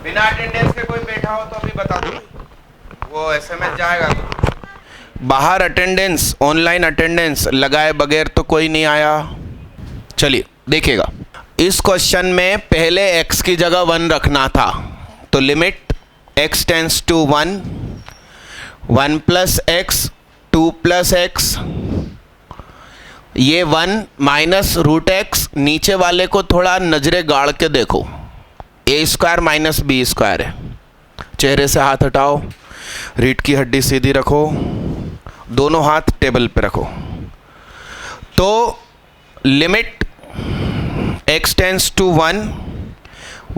बिना अटेंडेंस के कोई बैठा हो तो अभी बता दो, वो एसएमएस जाएगा। बाहर अटेंडेंस, ऑनलाइन अटेंडेंस लगाए बगैर तो कोई नहीं आया। चलिए देखिएगा, इस क्वेश्चन में पहले x की जगह 1 रखना था, तो limit x tends to 1, 1 plus x 2 plus x, ये 1 माइनस रूट एक्स, नीचे वाले को थोड़ा नजरे गाड़ के देखो, ए स्क्वायर माइनस बी स्क्वायर है। चेहरे से हाथ हटाओ, रीढ़ की हड्डी सीधी रखो, दोनों हाथ टेबल पे रखो। तो limit x tends to 1,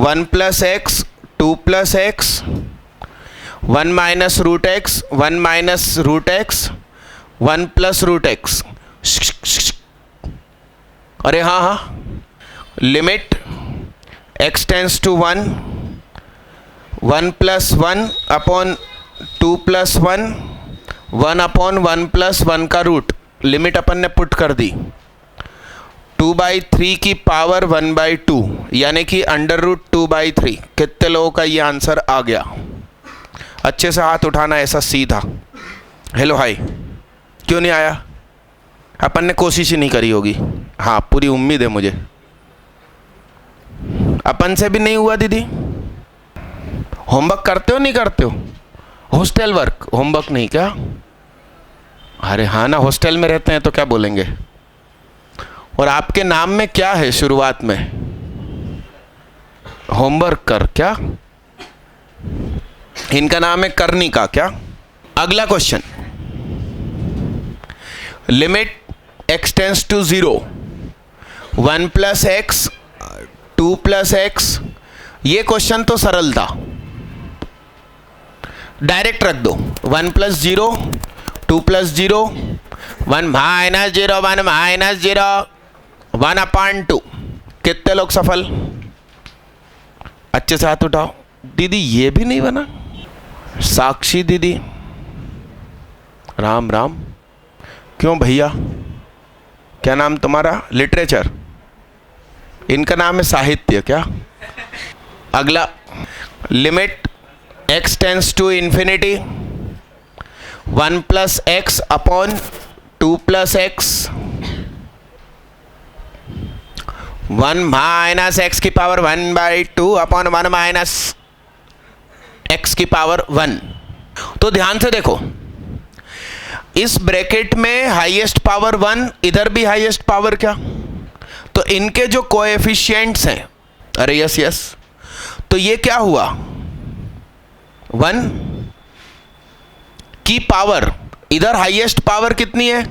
1 plus x 2 plus x, 1 minus root x 1 minus root x 1 plus root x. अरे हाँ हाँ, limit x tends to 1, 1 plus 1 upon 2 plus 1, 1 upon 1 plus 1 का रूट, लिमिट अपन ने पुट कर दी, 2/3 की पावर 1/2 यानी कि √2/3। कितने लोगों का ये आंसर आ गया? अच्छे से हाथ उठाना, ऐसा सीधा। हेलो हाय, क्यों नहीं आया? अपन ने कोशिश ही नहीं करी होगी। हाँ, पूरी उम्मीद है मुझे। अपन से भी नहीं हुआ दीदी? होमवर्क करते हो नहीं करते हो? हॉस्टल वर्क, होमवर्क नहीं क्या? अरे हाँ ना, हॉस्टल में रहते हैं तो क्या बोलेंगे। और आपके नाम में क्या है शुरुआत में? होमवर्क कर क्या? इनका नाम है करनी का क्या? अगला question, limit x tends to 0, 1 plus x 2 plus x. ये क्वेश्चन तो सरल था, डायरेक्ट रख दो, 1 प्लस 0 2 प्लस 0 1 माइनस 0 1 माइनस 0 1/2। कितने लोग सफल? अच्छे से हाथ उठाओ। दीदी ये भी नहीं बना? साक्षी दीदी, राम राम। क्यों भैया, क्या नाम तुम्हारा? लिटरेचर, इनका नाम है साहित्य क्या? अगला, limit x tends to infinity, 1 plus x upon 2 plus x, 1 minus x की पावर 1/2 अपॉन 1 माइनस एक्स की पावर 1। तो ध्यान से देखो, इस ब्रैकेट में हाईएस्ट पावर 1, इधर भी हाईएस्ट पावर क्या? तो इनके जो कोएफिशिएंट्स हैं, अरे यस यस, तो ये क्या हुआ? 1 की पावर, इधर हाईएस्ट पावर कितनी है?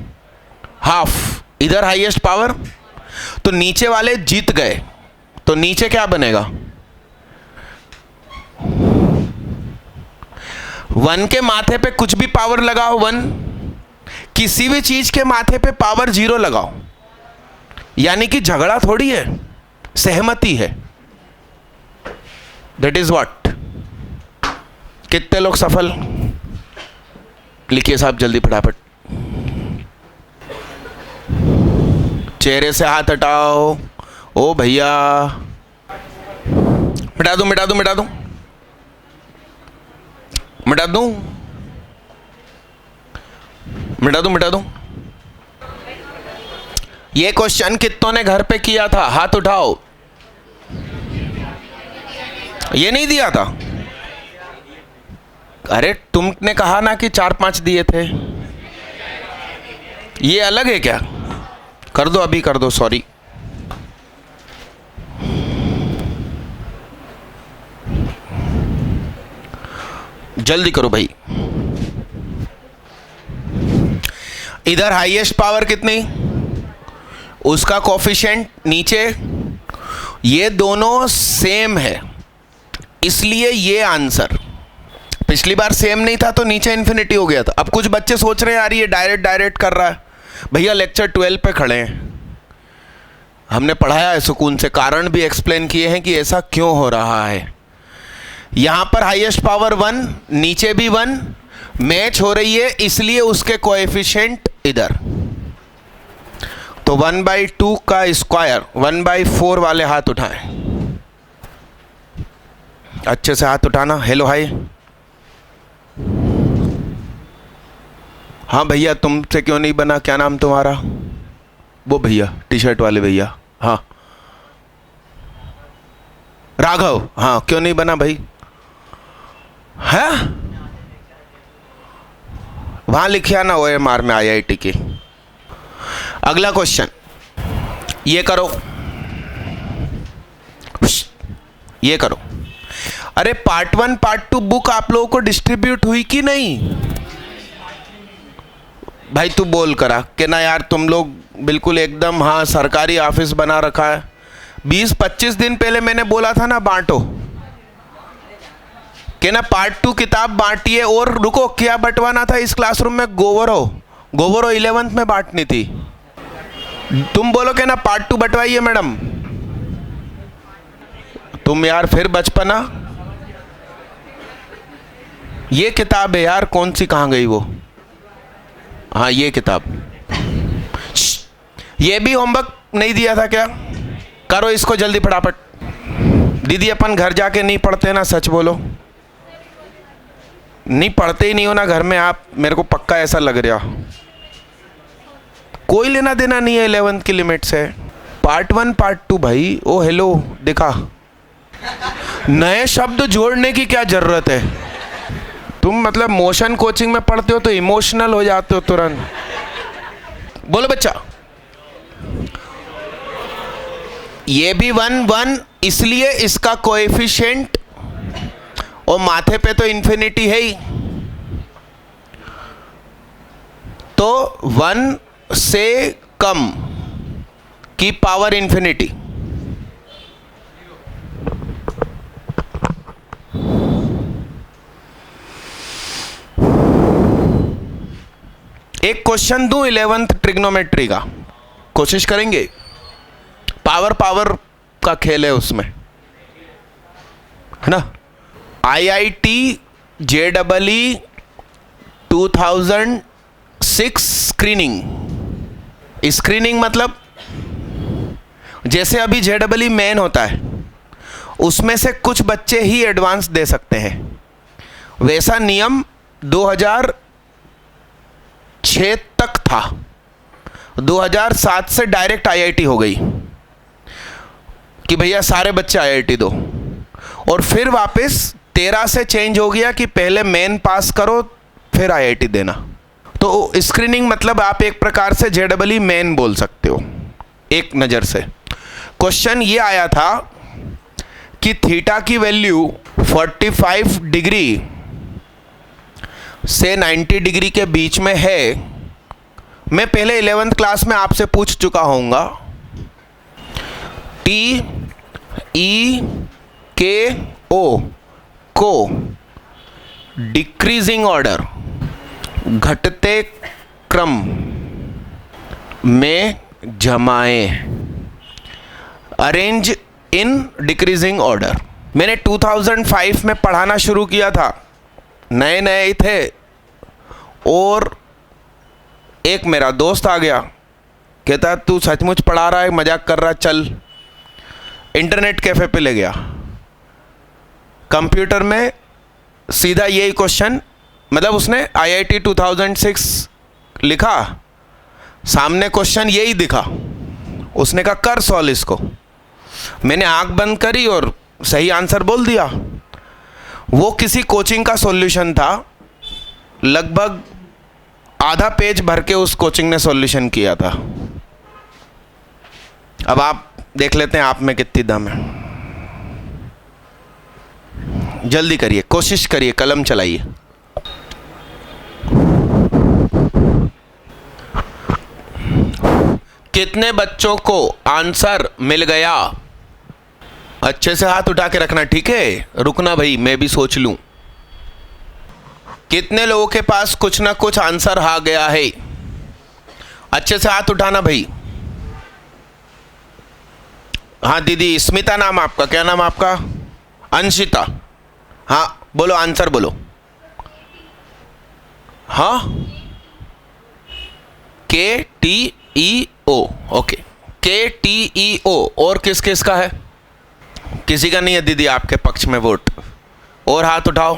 हाफ, इधर हाईएस्ट पावर, तो नीचे वाले जीत गए। तो नीचे क्या बनेगा? 1 के माथे पे कुछ भी पावर लगाओ 1, किसी भी चीज के माथे पे पावर 0 लगाओ, यानी कि झगड़ा थोड़ी है, सहमति है। That is what. कितने लोग सफल? लिखिए साहब जल्दी फटाफट। चेहरे से हाथ हटाओ। ओ भैया, मिटा दूं मिटा दूं मिटा दूं मिटा दूं मिटा दूं मिटा दूं। ये क्वेश्चन कितनों ने घर पे किया था? हाथ उठाओ। ये नहीं दिया था? अरे तुमने कहा ना कि 4-5 दिए थे। ये अलग है क्या? कर दो, अभी कर दो, सॉरी। जल्दी करो भाई। इधर हाईएस्ट पावर कितनी? उसका कोफिशिएंट नीचे, ये दोनों सेम है, इसलिए ये आंसर। पिछली बार सेम नहीं था तो नीचे इन्फिनिटी हो गया था। अब कुछ बच्चे सोच रहे हैं यार ये डायरेक्ट कर रहा है। भैया लेक्चर 12 पे खड़े हैं, हमने पढ़ाया है सुकून से, कारण भी एक्सप्लेन किए हैं कि ऐसा क्यों हो रहा है। यहां पर हाईएस्ट पावर 1, नीचे भी 1, मैच हो रही है, इसलिए उसके कोएफिशिएंट इधर। तो 1/2 का स्क्वायर, 1/4 वाले हाथ उठाएं। अच्छे से हाथ उठाना। Hello hi. हाँ भैया, तुमसे क्यों नहीं बना? क्या नाम तुम्हारा? वो भैया टी शर्ट वाले भैया। हाँ राघव। हाँ क्यों नहीं बना भाई? है वहाँ लिखिया ना OMR में IIT की। अगला क्वेश्चन ये करो, ये करो। अरे पार्ट 1 पार्ट 2 बुक आप लोगों को डिस्ट्रीब्यूट हुई कि नहीं? भाई तू बोल करा कि ना यार तुम लोग बिल्कुल एकदम हाँ सरकारी ऑफिस बना रखा है। 20-25 दिन पहले मैंने बोला था ना बांटो, कि ना पार्ट 2 किताब बांटिए। और रुको, क्या बंटवाना था इस क्लासरूम में? गोवरो 11th में बांटनी थी। तुम बोलो कि ना पार्ट 2 बंटवाइए मैडम। तुम यार फिर बचपना। ये किताब है यार, कौन सी कहाँ गई वो? हाँ ये किताब। ये भी होमवर्क नहीं दिया था क्या? करो इसको जल्दी फटाफट। दीदी अपन घर जाके नहीं पढ़ते ना, सच बोलो। नहीं पढ़ते ही नहीं हो ना घर में आप, मेरे को पक्का ऐसा लग रहा। कोई लेना देना नहीं है 11th की लिमिट से। पार्ट 1 पार्ट 2 भाई। ओ हेलो देखा, नए शब्द जोड़ने की क्या जरूरत है? तुम मतलब मोशन कोचिंग में पढ़ते हो तो इमोशनल हो जाते हो तुरंत। बोलो बच्चा। ये भी 1 इसलिए इसका कोएफिशिएंट और माथे पे तो इंफिनिटी है ही, तो 1 से कम की पावर इंफिनिटी। एक क्वेश्चन दूं 11th ट्रिग्नोमेट्री का, कोशिश करेंगे? पावर का खेल है उसमें, है ना? IIT JEE 2006 स्क्रीनिंग मतलब जैसे अभी JEE मेन होता है, उसमें से कुछ बच्चे ही एडवांस दे सकते हैं। वैसा नियम 2006 तक था। 2007 से डायरेक्ट IIT हो गई कि भैया सारे बच्चे IIT दो। और फिर वापस 13 से चेंज हो गया कि पहले मेन पास करो फिर IIT देना। तो स्क्रीनिंग मतलब आप एक प्रकार से JEE मेन बोल सकते हो एक नज़र से। क्वेश्चन ये आया था कि थीटा की वैल्यू 45 डिग्री से 90 डिग्री के बीच में है। मैं पहले 11th क्लास में आपसे पूछ चुका होऊंगा। TEKO को डिक्रीजिंग ऑर्डर, घटते क्रम में जमाएं, अरेंज इन डिक्रीजिंग ऑर्डर। मैंने 2005 में पढ़ाना शुरू किया था, नए नए ही थे। और एक मेरा दोस्त आ गया, कहता तू सचमुच पढ़ा रहा है मजाक कर रहा, चल। इंटरनेट कैफ़े पे ले गया। कंप्यूटर में सीधा यही क्वेश्चन, मतलब उसने IIT 2006 लिखा, सामने क्वेश्चन यही दिखा। उसने कहा कर सॉल्व इसको। मैंने आंख बंद करी और सही आंसर बोल दिया। वो किसी कोचिंग का सॉल्यूशन था, लगभग आधा पेज भर के उस कोचिंग ने सॉल्यूशन किया था। अब आप देख लेते हैं आप में कितनी दम है। जल्दी करिए, कोशिश करिए, कलम चलाइए। कितने बच्चों को आंसर मिल गया? अच्छे से हाथ उठा के रखना, ठीक है? रुकना भाई, मैं भी सोच लूं। कितने लोगों के पास कुछ ना कुछ आंसर आ गया है? अच्छे से हाथ उठाना भाई। हाँ दीदी, स्मिता नाम आपका, क्या नाम आपका? अंशिता। हाँ बोलो, आंसर बोलो। हाँ KTEO, ओके KTEO। और किस किस का है? किसी का नहीं है दीदी आपके पक्ष में वोट? और हाथ उठाओ।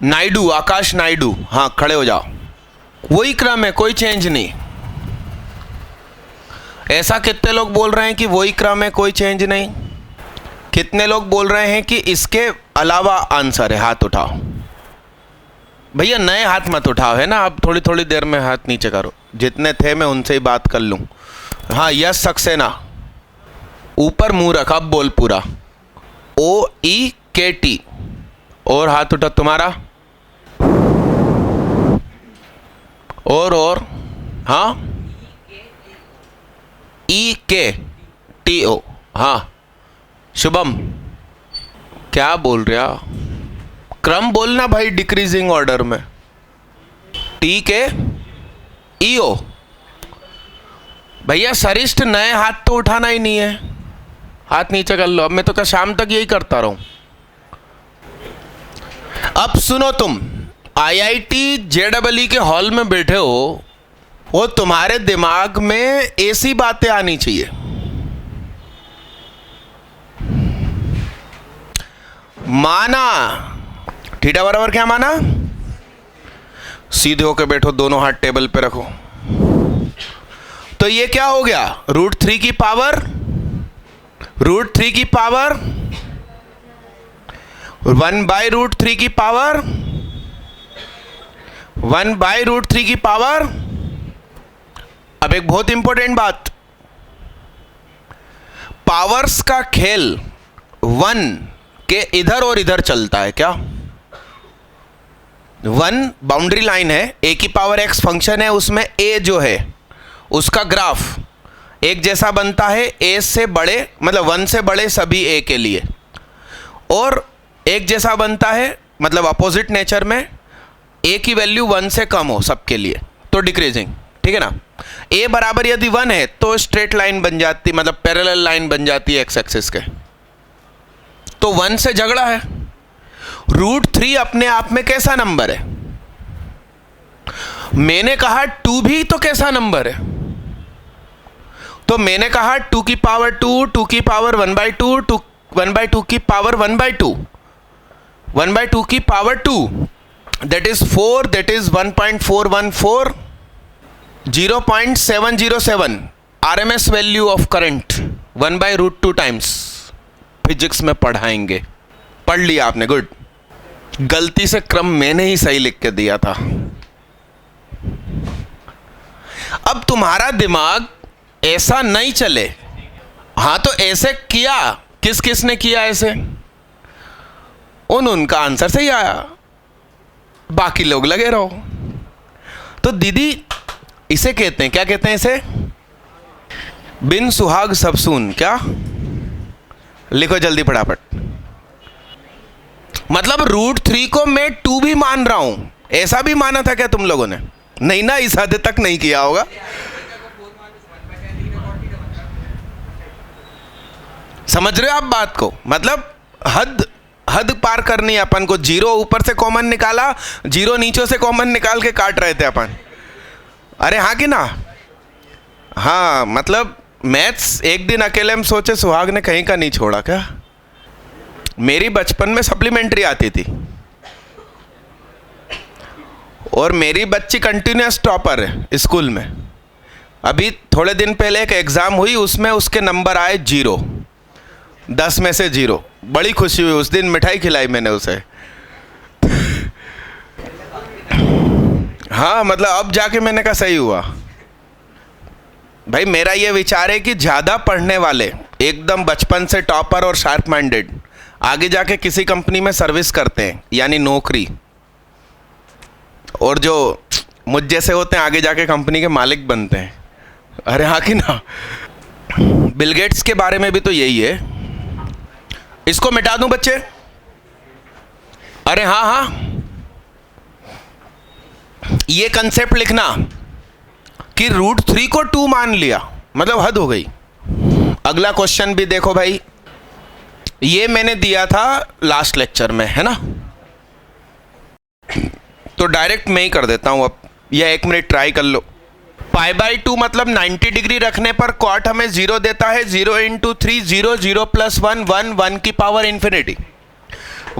नायडू, आकाश नायडू, हाँ खड़े हो जाओ। वही क्रम है, कोई चेंज नहीं। ऐसा कितने लोग बोल रहे हैं कि वही क्रम है, कोई चेंज नहीं? कितने लोग बोल रहे हैं कि इसके अलावा आंसर है? हाथ उठाओ। भैया नए हाथ मत उठाओ, है ना? अब थोड़ी थोड़ी देर में हाथ नीचे करो। जितने थे मैं उनसे ही बात कर लूं। हाँ यस सक्सेना, ऊपर मुंह रखा, अब बोल पूरा। OEKT। और हाथ उठा तुम्हारा। और हाँ EKTO। हाँ शुभम क्या बोल रहा? क्रम बोलना भाई, डिक्रीजिंग ऑर्डर में। TKEO। भैया सरिष्ठ नए हाथ तो उठाना ही नहीं है, हाथ नीचे कर लो। अब मैं तो क्या शाम तक यही करता रहूं? अब सुनो, तुम IIT JEE के हॉल में बैठे हो, वो तुम्हारे दिमाग में ऐसी बातें आनी चाहिए। माना थीटा बराबर क्या माना? सीधे होकर बैठो, दोनों हाथ टेबल पे रखो। तो ये क्या हो गया? √3 की पावर, √3 की पावर 1/√3 की पावर 1/√3 की पावर। अब एक बहुत इंपॉर्टेंट बात, पावर्स का खेल 1 के इधर और इधर चलता है क्या? 1 बाउंड्री लाइन है, a की पावर x फंक्शन है, उसमें a जो है उसका ग्राफ एक जैसा बनता है a से बड़े, मतलब 1 से बड़े सभी a के लिए, और एक जैसा बनता है मतलब अपोजिट नेचर में a की वैल्यू 1 से कम हो सबके लिए, तो डिक्रीजिंग। ठीक है ना? a बराबर यदि 1 है तो स्ट्रेट लाइन बन जाती, मतलब पैरेलल लाइन बन जाती है x एक्सिस के। तो 1 से झगड़ा है। √3 अपने आप में कैसा नंबर है? मैंने कहा 2 भी तो कैसा नंबर है? तो मैंने कहा 2 की पावर 2, 2 की पावर 1/2, 1/2 की पावर 1/2, 1/2 की power 2, that is 4, that is 1.414, 0.707 RMS value of current 1/√2 times. Physics में पढ़ाएंगे, पढ़ लिया आपने, गुड। गलती से क्रम मैंने ही सही लिख के दिया था। अब तुम्हारा दिमाग ऐसा नहीं चले। हाँ तो ऐसे किया, किस किस ने किया ऐसे? उनका आंसर सही आया, बाकी लोग लगे रहो। तो दीदी इसे कहते हैं, क्या कहते हैं इसे? बिन सुहाग सब सुन। क्या लिखो जल्दी फटाफट। मतलब √3 को मैं 2 भी मान रहा हूं, ऐसा भी माना था क्या तुम लोगों ने? नहीं ना, इस हद तक नहीं किया होगा। समझ रहे हो आप बात को? मतलब हद पार करनी है अपन को। 0 ऊपर से कॉमन निकाला, 0 नीचे से कॉमन निकाल के काट रहे थे अपन। अरे हाँ कि ना? हाँ मतलब मैथ्स एक दिन अकेले में सोचे सुहाग ने कहीं का नहीं छोड़ा क्या? मेरी बचपन में सप्लीमेंट्री आती थी और मेरी बच्ची कंटिन्यूअस टॉपर है स्कूल में। अभी थोड़े दिन पहले एक एग्ज़ाम हुई, उसमें उसके नंबर आए 0, 10 में से 0। बड़ी खुशी हुई, उस दिन मिठाई खिलाई मैंने उसे। हाँ मतलब अब जाके मैंने कहा सही हुआ। भाई मेरा ये विचार है कि ज़्यादा पढ़ने वाले, एकदम बचपन से टॉपर और शार्प माइंडेड, आगे जाके किसी कंपनी में सर्विस करते हैं, यानी नौकरी, और जो मुझ जैसे होते हैं आगे जाके कंपनी के मालिक बनते हैं। अरे हाँ कि ना? बिल गेट्स के बारे में भी तो यही है। इसको मिटा दूं बच्चे? अरे हाँ हाँ, ये कंसेप्ट लिखना कि √3 को 2 मान लिया, मतलब हद हो गई। अगला क्वेश्चन भी देखो भाई, ये मैंने दिया था लास्ट लेक्चर में, है ना? तो डायरेक्ट मैं ही कर देता हूं अब, या 1 मिनट ट्राई कर लो। π/2 मतलब 90 डिग्री रखने पर कॉट हमें 0 देता है। 0 × 3 0, 0 + 1 1, 1 की पावर इन्फिनिटी।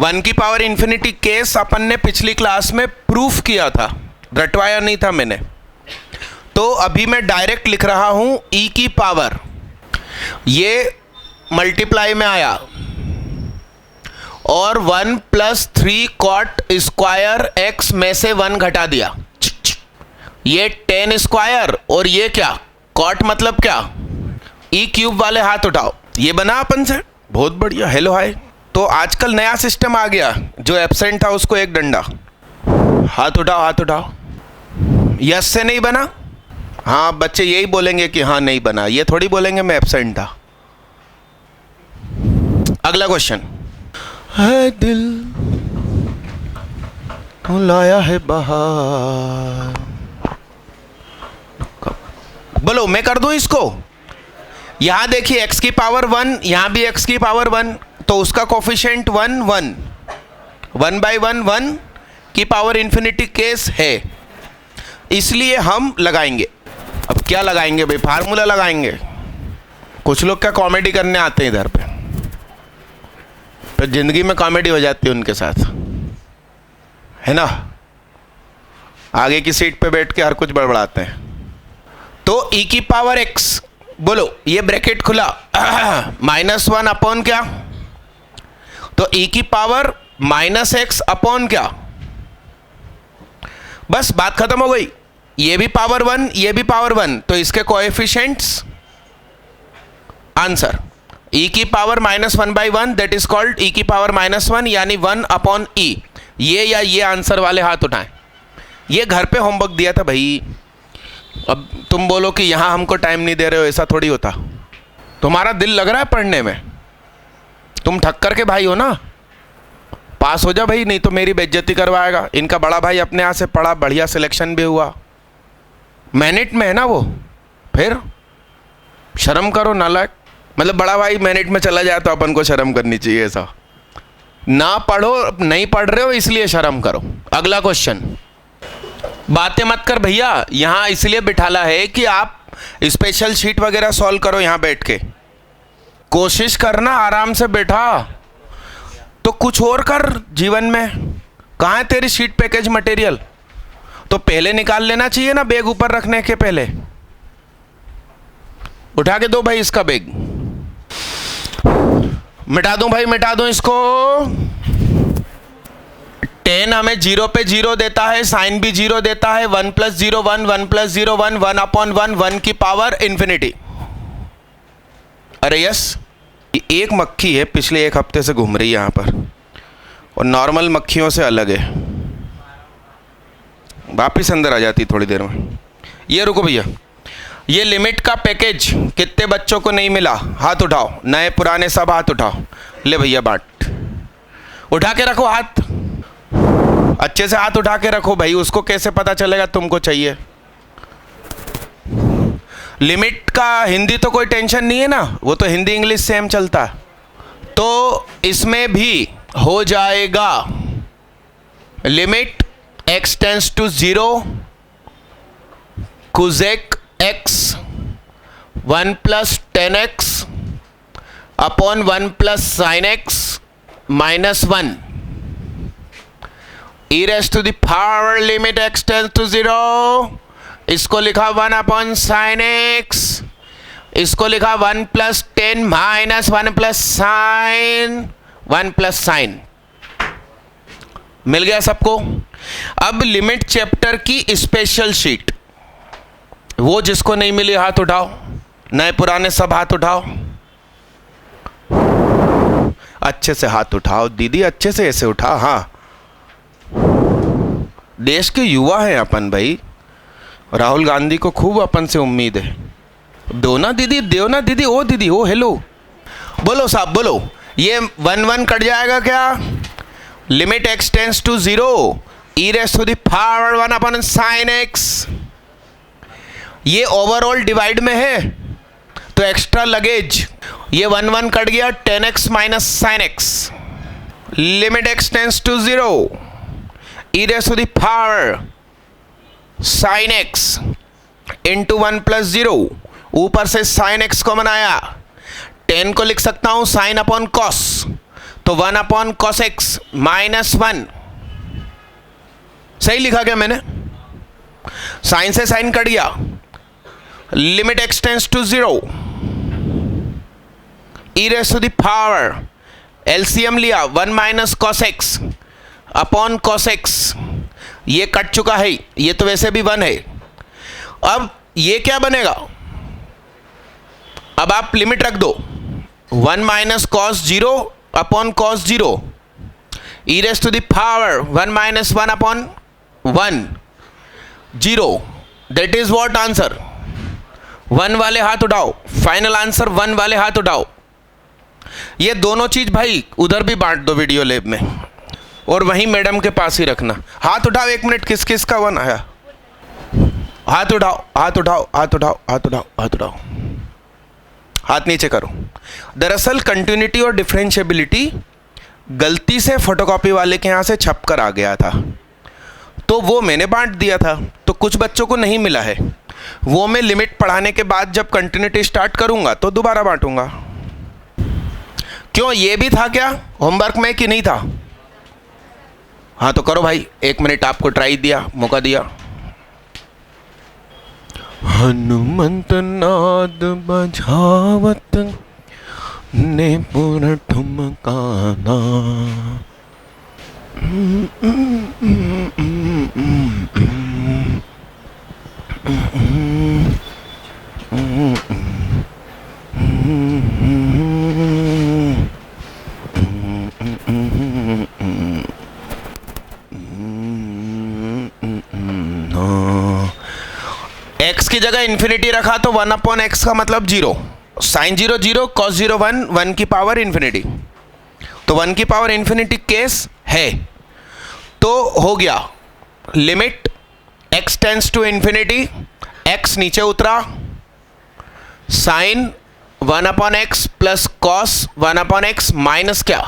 1 की पावर इन्फिनिटी केस अपन ने पिछली क्लास में प्रूफ किया था, रटवाया नहीं था मैंने। तो अभी मैं डायरेक्ट लिख रहा हूं e की पावर, ये मल्टीप्लाई में आया और 1 + 3 कॉट स्क्वायर x में से 1 घटा दिया, ये 10 स्क्वायर और ये क्या कॉट मतलब क्या e³ वाले हाथ उठाओ, ये बना अपन से। बहुत बढ़िया, हेलो हाय। तो आजकल नया सिस्टम आ गया, जो एब्सेंट था उसको एक डंडा। हाथ उठाओ, हाथ उठाओ। यस से नहीं बना? हाँ, बच्चे यही बोलेंगे कि हाँ नहीं बना, ये थोड़ी बोलेंगे मैं एब्सेंट था। अगला क्वेश्चन है, दिल लाया है बहार। बोलो, मैं कर दूं इसको। यहां देखिए x की पावर 1, यहां भी x की पावर 1, तो उसका कोफिशिएंट 1 1, 1/1 1 की पावर इन्फिनिटी केस है, इसलिए हम लगाएंगे। अब क्या लगाएंगे भाई? फार्मूला लगाएंगे। कुछ लोग क्या कॉमेडी करने आते हैं इधर पे, फिर जिंदगी में कॉमेडी हो जाती है उनके साथ, है ना। आगे की सीट पे बैठ के हर कुछ बड़बड़ाते हैं। तो e की पावर x, बोलो ये ब्रैकेट खुला, -1 अपॉन क्या, तो e की पावर -x अपॉन क्या, बस बात खत्म हो गई। ये भी पावर 1, ये भी पावर 1, तो इसके कोएफिशिएंट्स आंसर e की power -1/1 that is called e की पावर -1 यानी 1 अपॉन e। ये या ये आंसर वाले हाथ उठाएं। ये घर पे होमवर्क दिया था भाई। अब तुम बोलो कि यहां हमको टाइम नहीं दे रहे हो, ऐसा थोड़ी होता। तुम्हारा दिल लग रहा है पढ़ने में, तुम ठक्कर के भाई हो ना, पास हो जा भाई, नहीं तो मेरी बेइज्जती करवाएगा। इनका बड़ा भाई अपने यहाँ से पढ़ा, बढ़िया सिलेक्शन भी हुआ, मैनिट में है ना वो, फिर शर्म करो नालायक। मतलब बड़ा भाई मैनिट में चला जाए तो अपन को शर्म करनी चाहिए, ऐसा ना पढ़ो, नहीं पढ़ रहे हो इसलिए शर्म करो। अगला क्वेश्चन, बातें मत कर भैया, यहाँ इसलिए बिठाला है कि आप स्पेशल शीट वगैरह सॉल्व करो यहाँ बैठ के। कोशिश करना आराम से बैठा, तो कुछ और कर जीवन में। कहाँ है तेरी शीट पैकेज मटेरियल? तो पहले निकाल लेना चाहिए ना, बैग ऊपर रखने के पहले। उठा के दो भाई इसका बैग, मिटा दूं भाई, मिटा दूं इसको। 10 हमें 0 पे 0 देता है, साइन भी 0 देता है। 1 + 0 1, 1 + 0 1, 1 अपॉन 1, 1 की पावर इन्फिनिटी। अरे यस, एक मक्खी है पिछले 1 हफ्ते से घूम रही है यहाँ पर, और नॉर्मल मक्खियों से अलग है, वापिस अंदर आ जाती थोड़ी देर में। ये रुको भैया, ये लिमिट का पैकेज कितने बच्चों को नहीं मिला? हाथ उठाओ, नए पुराने सब हाथ उठाओ। ले भैया बांट, उठा के रखो हाथ, अच्छे से हाथ उठा के रखो भाई, उसको कैसे पता चलेगा तुमको चाहिए? लिमिट का हिंदी तो कोई टेंशन नहीं है ना, वो तो हिंदी इंग्लिश सेम चलता है। तो इसमें भी हो जाएगा limit x tends to 0 cosec x 1 + 10x upon 1 + sin x -1 e raised to the power limit x tends to 0। इसको लिखा 1 अपॉन sin x, इसको लिखा 1 + 10 -1 + sin 1 + sin। मिल गया सबको? अब लिमिट चैप्टर की स्पेशल शीट, वो जिसको नहीं मिली हाथ उठाओ, नए पुराने सब हाथ उठाओ, अच्छे से हाथ उठाओ दीदी, अच्छे से ऐसे उठा। हाँ, देश के युवा हैं अपन भाई, राहुल गांधी को खूब अपन से उम्मीद है। दो ना दीदी, दो ना दीदी, ओ दीदी, ओ हेलो, बोलो साहब बोलो। ये 1 1 कट जाएगा क्या? Limit x tends to 0 e raised to the power 1 upon sin x। ये ओवरऑल डिवाइड में है तो एक्स्ट्रा लगेज, ये 1 1 कट गया, 10x - sin x। Limit x tends to 0 e raised to the power sin x into 1 plus 0, ऊपर से sine x common आया, 10 को लिख सकता हूं साइन अपॉन कॉस, तो 1 अपॉन कॉस एक्स माइनस 1, सही लिखा क्या मैंने? साइन से साइन कट गया, limit x tends to 0, e raise to the power, LCM लिया 1 minus cos x upon cos x, ये कट चुका है, ये तो वैसे भी 1 है। अब ये क्या बनेगा? अब आप लिमिट रख दो, 1 minus cos 0 upon cos 0, e raise to the power 1 minus 1 upon 1, 0, that is what answer? 1 वाले हाथ उठाओ, फाइनल आंसर 1 वाले हाथ उठाओ। ये दोनों चीज भाई उधर भी बांट दो वीडियो लैब में, और वहीं मैडम के पास ही रखना। हाथ उठाओ, 1 मिनट, किस किस का 1 आया? हाथ उठाओ, हाथ उठाओ, हाथ उठाओ, हाथ उठाओ, हाथ उठाओ, हाथ नीचे करो। दरअसल कंटिन्यूटी और डिफरेंशिएबिलिटी गलती से फोटोकॉपी वाले के यहाँ से छप कर आ गया था, तो वो मैंने बांट दिया था, तो कुछ बच्चों को नहीं मिला है। वो मैं लिमिट पढ़ाने के बाद जब कंटिन्यूटी स्टार्ट करूंगा तो दोबारा बांटूंगा। क्यों, ये भी था क्या होमवर्क में कि नहीं था? हाँ तो करो भाई, 1 मिनट आपको ट्राई दिया, मौका दिया। हनुमंत नाद बजावत ने पूरा ठुमकाना, एक्स की जगह इन्फिनिटी रखा तो 1 अपॉन एक्स का मतलब 0, साइन 0 0, कॉस 0 1, 1 की पावर इन्फिनिटी, तो 1 की पावर इन्फिनिटी केस है, तो हो गया limit x tends to infinity, x नीचे उतरा, sine 1 upon x plus cos 1 upon x minus क्या,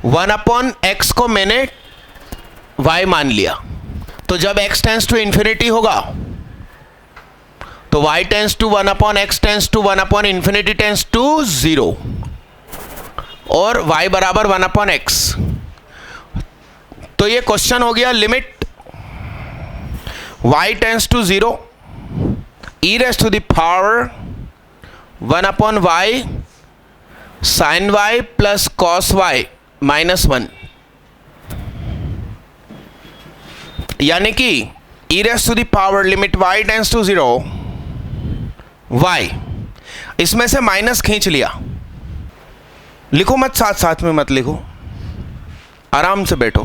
1 अपॉन एक्स को मैंने y मान लिया, तो जब x टेंस टू इन्फिनिटी होगा तो y tends to 1 upon x tends to 1 upon infinity tends to 0, और y बराबर 1 अपॉन एक्स। तो ये क्वेश्चन हो गया limit y tends to 0, e raise to the power 1 upon y sine y plus cos y minus 1, यानी कि e raise to the power limit y tends to 0 y, इसमें से minus खींच लिया। लिखो मत, साथ साथ में मत लिखो, आराम से बैठो,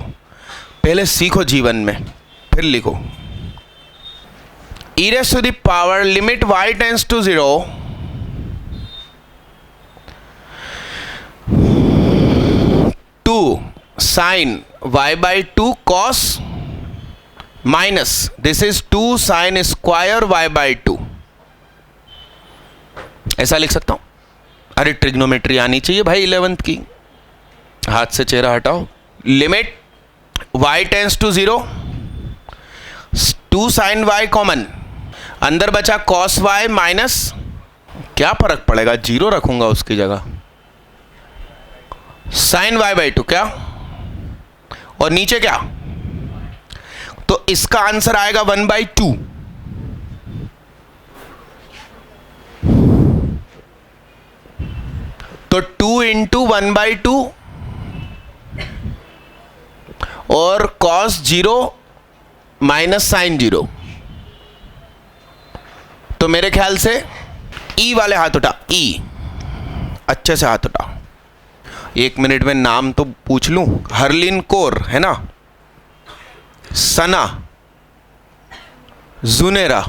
पहले सीखो जीवन में, फिर लिखो। E raise to the power limit y tends to 0 2 sine y by 2 cos minus this is 2 sine square y by 2, ऐसा लिख सकता हूं। अरे ट्रिग्नोमेट्री आनी चाहिए भाई 11th की। हाथ से चेहरा हटाओ, limit y tends to 0, 2 sine y common, अंदर बचा कॉस y माइनस, क्या फर्क पड़ेगा, 0 रखूंगा उसकी जगह, साइन y बाई 2 क्या, और नीचे क्या, तो इसका आंसर आएगा 1 बाई 2। तो 2 इंटू 1 बाई 2 और कॉस 0 माइनस साइन 0, तो मेरे ख्याल से ई वाले हाथ उठा, ई अच्छे से हाथ उठा। 1 मिनट में नाम तो पूछ लूं, हरलिन कौर है ना, सना, जुनेरा,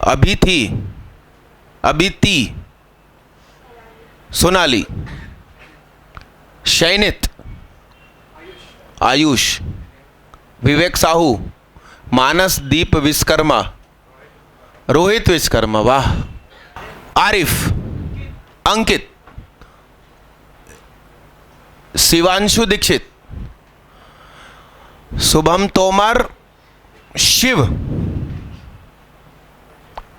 अभी थी, अभी ती, सोनाली, शैनित, आयुष, विवेक साहू, मानस दीप विश्वकर्मा, रोहित विश्वकर्मा, वाह, आरिफ, अंकित, शिवांशु दीक्षित, शुभम तोमर, शिव,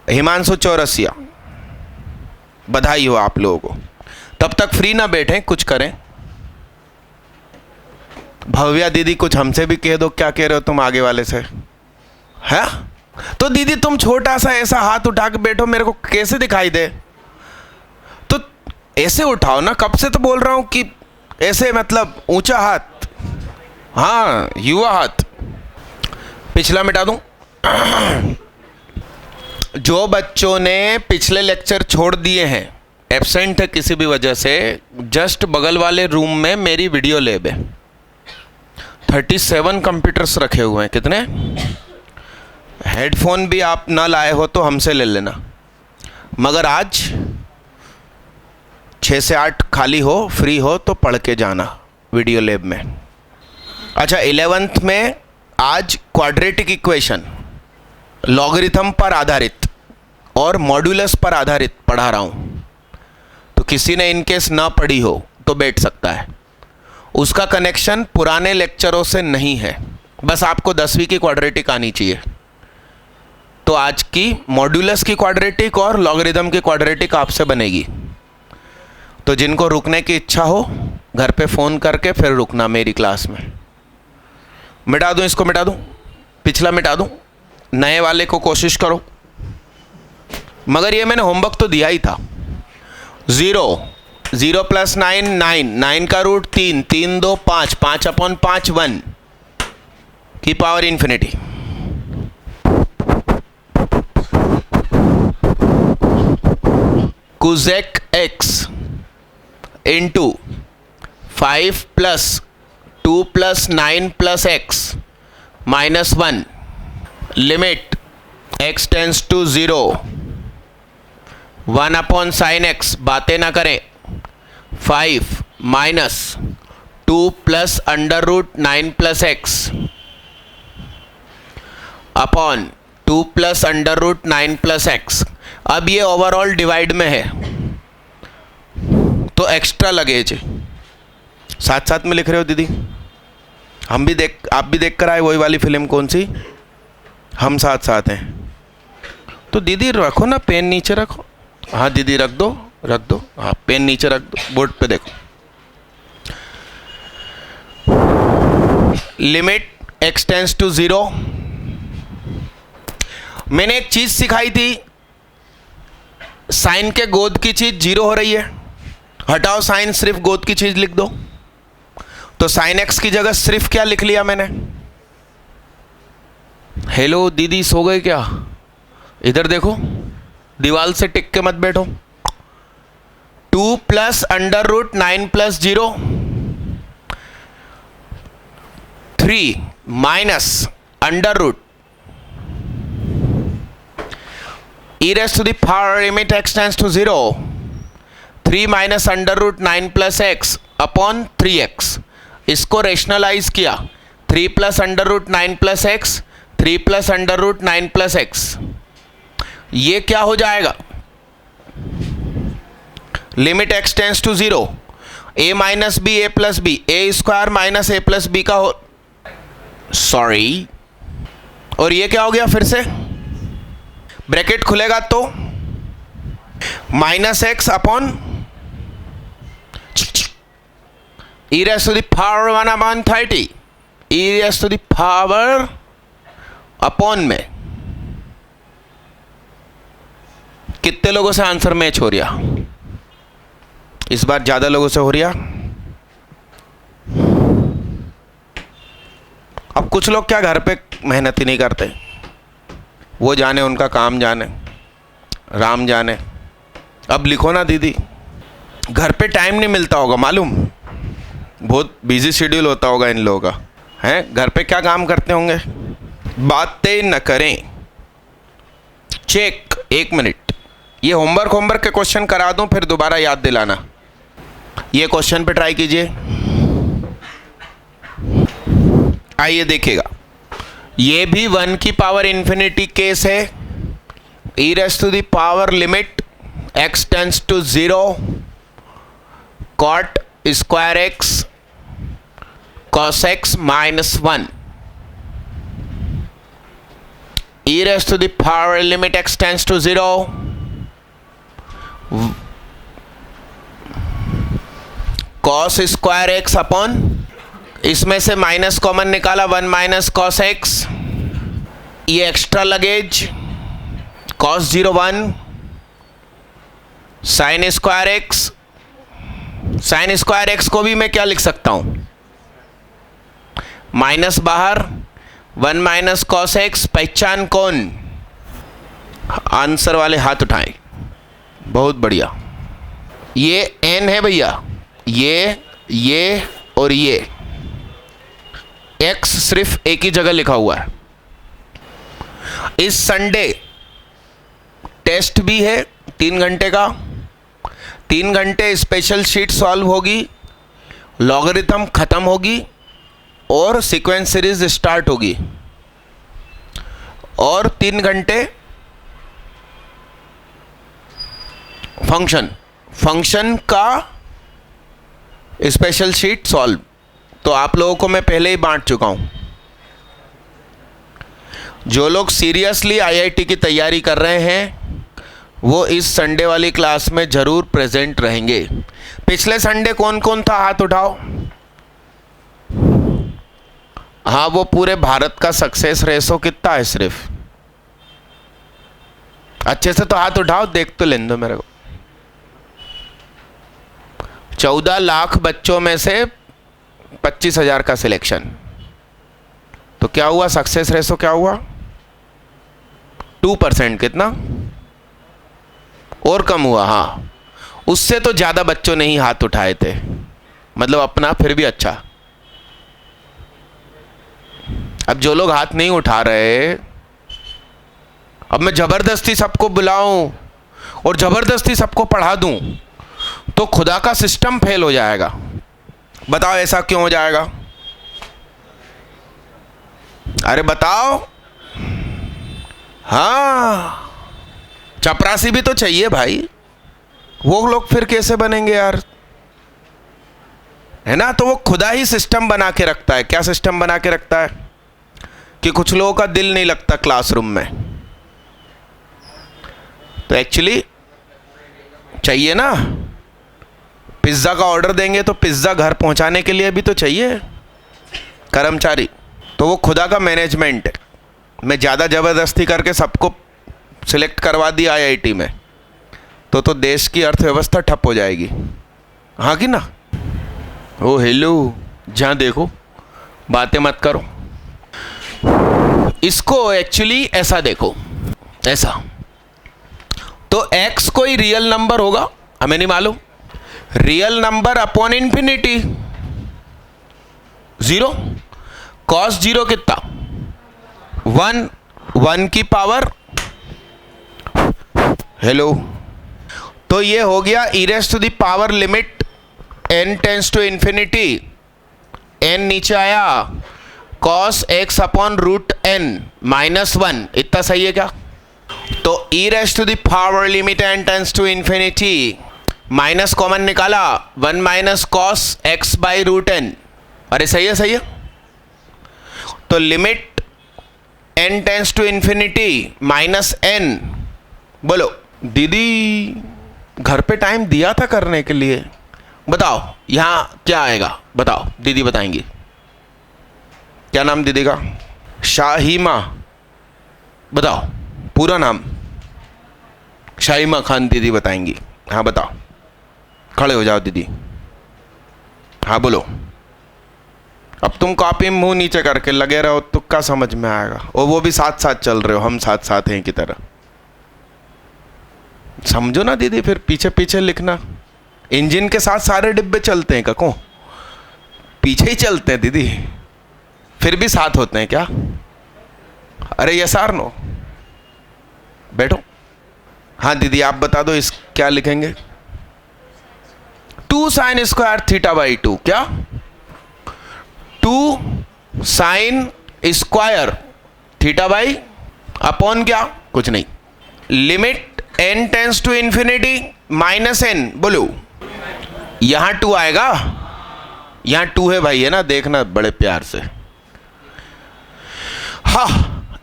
हिमांशु चौरसिया, बधाई हो आप लोगों को। तब तक फ्री ना बैठें, कुछ करें। भव्या दीदी कुछ हमसे भी कह दो, क्या कह रहे हो तुम आगे वाले से, है? तो दीदी तुम छोटा सा ऐसा हाथ उठा के बैठो, मेरे को कैसे दिखाई दे? तो ऐसे उठाओ ना, कब से तो बोल रहा हूं कि ऐसे, मतलब ऊंचा हाथ, हाँ युवा हाथ। पिछला मिटा दूं? जो बच्चों ने पिछले लेक्चर छोड़ दिए हैं, एब्सेंट है किसी भी वजह से, जस्ट बगल वाले रूम में मेरी वीडियो लैब है। 37 कंप्यूटर्स रखे हुए हैं। कितने? हेडफोन भी आप ना लाए हो तो हमसे ले लेना, मगर आज 6 से 8 खाली हो, फ्री हो तो पढ़ के जाना वीडियो लैब में। अच्छा, 11th में आज क्वाड्रेटिक इक्वेशन लॉगरिथम पर आधारित और मॉड्यूलस पर आधारित पढ़ा रहा हूँ। तो किसी ने इनकेस ना पढ़ी हो तो बैठ सकता है। उसका कनेक्शन पुराने लेक्चरों से नहीं है, बस आपको 10वीं की क्वाड्रेटिक आनी चाहिए। तो आज की मॉड्यूलस की क्वाड्रेटिक और लॉगरिथम की क्वाड्रेटिक आपसे बनेगी। तो जिनको रुकने की इच्छा हो घर पे फ़ोन करके फिर रुकना मेरी क्लास में। मिटा दूं इसको, मिटा दूं, पिछला मिटा दूं, नए वाले को कोशिश करो। मगर ये मैंने होमवर्क तो दिया ही था। 0 0 + 9 9, 9 का रूट 3, 3 2 5, 5/5 1 की power infinity. Cosec x into 5 + 2 + 9 + x -1 limit x tends to 0 1/sin x, बातें ना करें, 5 - 2 + √9 + x अपॉन 2 + √9 + x। अब ये ओवरऑल डिवाइड में है तो एक्स्ट्रा लगेज साथ साथ में लिख रहे हो दीदी। हम भी आप भी देख कर आए वही वाली फिल्म, कौन सी? हम साथ साथ हैं। तो दीदी रखो ना, पेन नीचे रखो। हाँ दीदी रख दो, रख दो, हाँ पेन नीचे रख दो, बोर्ड पे देखो। Limit x tends to 0। मैंने एक चीज सिखाई थी, साइन के गोद की चीज 0 हो रही है, हटाओ साइन, सिर्फ गोद की चीज लिख दो। तो साइन x की जगह सिर्फ क्या लिख लिया मैंने? हेलो दीदी सो गए क्या? इधर देखो, दीवार से टिक के मत बैठो। 2 + √9 + 0 3 - e raised to the power limit x tends to 0 3 - √9 + x upon 3x। इसको रेशनलाइज किया, 3 + √9 + x, 3 + √9 + x। ये क्या हो जाएगा? Limit x tends to 0 a - b a + b, a² - a + b का हो, सॉरी, और ये क्या हो गया? फिर से ब्रैकेट खुलेगा तो -x upon e raised to the power 1/30, e raised to the power upon में। कितने लोगों से आंसर मैच हो रहा? इस बार ज्यादा लोगों से हो रहा। अब कुछ लोग क्या घर पे मेहनत ही नहीं करते, वो जाने, उनका काम जाने, राम जाने। अब लिखो ना दीदी, घर पे टाइम नहीं मिलता होगा मालूम, बहुत बिजी शेड्यूल होता होगा इन लोगों का, हैं? घर पे क्या काम करते होंगे? बातें न करें। चेक, 1 मिनट, ये होमवर्क के क्वेश्चन करा दूं फिर दोबारा याद दिलाना। ये क्वेश्चन पे ट्राई कीजिए। आइए देखिएगा, ये भी 1 की पावर इन्फिनिटी केस है। e raised to the power limit x tends to 0 cot square x cos x -1 e raised to the power limit x tends to 0, cos square x upon, इसमें से minus common निकाला, 1 minus cos x, ये extra luggage cos 0 1 sine square x, sine square x को भी मैं क्या लिख सकता हूं, माइनस बाहर, 1 माइनस कॉस x, पहचान कौन, आंसर वाले हाथ उठाएं, बहुत बढ़िया। ये n है भैया, ये और ये x सिर्फ एक ही जगह लिखा हुआ है। इस संडे टेस्ट भी है 3 घंटे का, 3 घंटे स्पेशल शीट सॉल्व होगी, लॉगरिथम खत्म होगी और सीक्वेंस सीरीज स्टार्ट होगी, और 3 घंटे फंक्शन का स्पेशल शीट सॉल्व। तो आप लोगों को मैं पहले ही बांट चुका हूं। जो लोग सीरियसली आईआईटी की तैयारी कर रहे हैं वो इस संडे वाली क्लास में जरूर प्रेजेंट रहेंगे। पिछले संडे कौन कौन था, हाथ उठाओ। हाँ, वो पूरे भारत का सक्सेस रेशो कितना है, सिर्फ अच्छे से तो हाथ उठाओ, देख तो लेने दो मेरे को। 14 लाख बच्चों में से 25,000 का सिलेक्शन, तो क्या हुआ, सक्सेस रेशो क्या हुआ, 2%। कितना और कम हुआ, हाँ, उससे तो ज़्यादा बच्चों ने ही हाथ उठाए थे, मतलब अपना फिर भी अच्छा। अब जो लोग हाथ नहीं उठा रहे, अब मैं ज़बरदस्ती सबको बुलाऊं और ज़बरदस्ती सबको पढ़ा दूं तो खुदा का सिस्टम फेल हो जाएगा। बताओ ऐसा क्यों हो जाएगा, अरे बताओ। हाँ, चपरासी भी तो चाहिए भाई, वो लोग फिर कैसे बनेंगे यार, है ना। तो वो खुदा ही सिस्टम बना के रखता है। क्या सिस्टम बना के रखता है कि कुछ लोगों का दिल नहीं लगता क्लासरूम में, तो एक्चुअली चाहिए ना, पिज्ज़ा का ऑर्डर देंगे तो पिज्ज़ा घर पहुंचाने के लिए भी तो चाहिए कर्मचारी। तो वो खुदा का मैनेजमेंट है। मैं ज़्यादा ज़बरदस्ती करके सबको सिलेक्ट करवा दिया आईआईटी में तो देश की अर्थव्यवस्था ठप हो जाएगी, हाँ कि ना। ओ हेलो, जहाँ देखो बातें मत करो। इसको एक्चुअली ऐसा देखो, ऐसा तो x कोई रियल नंबर होगा, हमें नहीं मालूम। Real number upon infinity 0, cos 0 कितना 1 की पावर, हेलो, तो ये हो गया e raise to the power limit n tends to infinity, n नीचे आया, cos x अपॉन रूट n -1, इतना सही है क्या। तो e raise to the power limit n tends to infinity, minus common निकाला, 1 minus cos x by root n, अरे सही है, सही है। तो limit n tends to infinity -n, बोलो दीदी घर पे टाइम दिया था करने के लिए, बताओ यहाँ क्या आएगा, बताओ, दीदी बताएंगी। क्या नाम दीदी का, शाहिमा, बताओ पूरा नाम। शाहिमा खान दीदी बताएंगी, हाँ बताओ, खड़े हो जाओ दीदी, हाँ बोलो। अब तुम कॉपी में मुंह नीचे करके लगे रहो, तुक्का समझ में आएगा, और वो भी साथ साथ चल रहे हो, हम साथ साथ हैं की तरह, समझो ना दीदी। फिर पीछे पीछे लिखना, इंजन के साथ सारे डिब्बे चलते हैं कको, पीछे ही चलते हैं दीदी, फिर भी साथ होते हैं क्या। अरे यस आर नो, बैठो। हाँ दीदी आप बता दो, इस क्या लिखेंगे, 2 साइन स्क्वायर थीटा बाई 2, क्या 2 sine square theta by upon क्या, कुछ नहीं, limit n tends to infinity -n, बोलो यहां 2 आएगा, यहां 2 है भाई, है ना, देखना बड़े प्यार से। हाँ,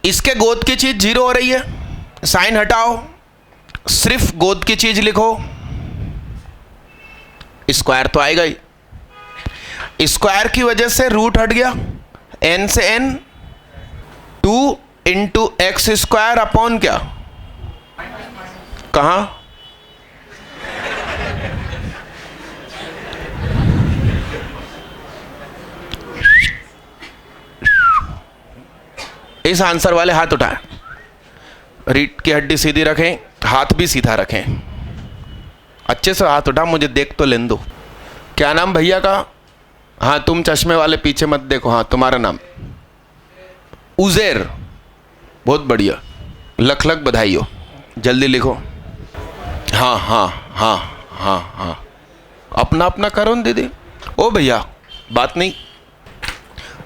इसके गोद की चीज 0 हो रही है, साइन हटाओ, सिर्फ गोद की चीज लिखो, स्क्वायर तो आएगा ही। स्क्वायर की वजह से रूट हट गया, n से n 2 into x square upon क्या, कहां, इस आंसर वाले हाथ उठाएं, रीढ़ की हड्डी सीधी रखें, हाथ भी सीधा रखें, अच्छे से हाथ उठा, मुझे देख तो लेने दो। क्या नाम भैया का? हाँ तुम चश्मे वाले पीछे मत देखो, हाँ तुम्हारा नाम उज़ैर, बहुत बढ़िया, लख लख बधाई हो, जल्दी लिखो। हाँ हाँ हाँ हाँ हाँ, अपना अपना करो न दीदी। ओ भैया बात नहीं,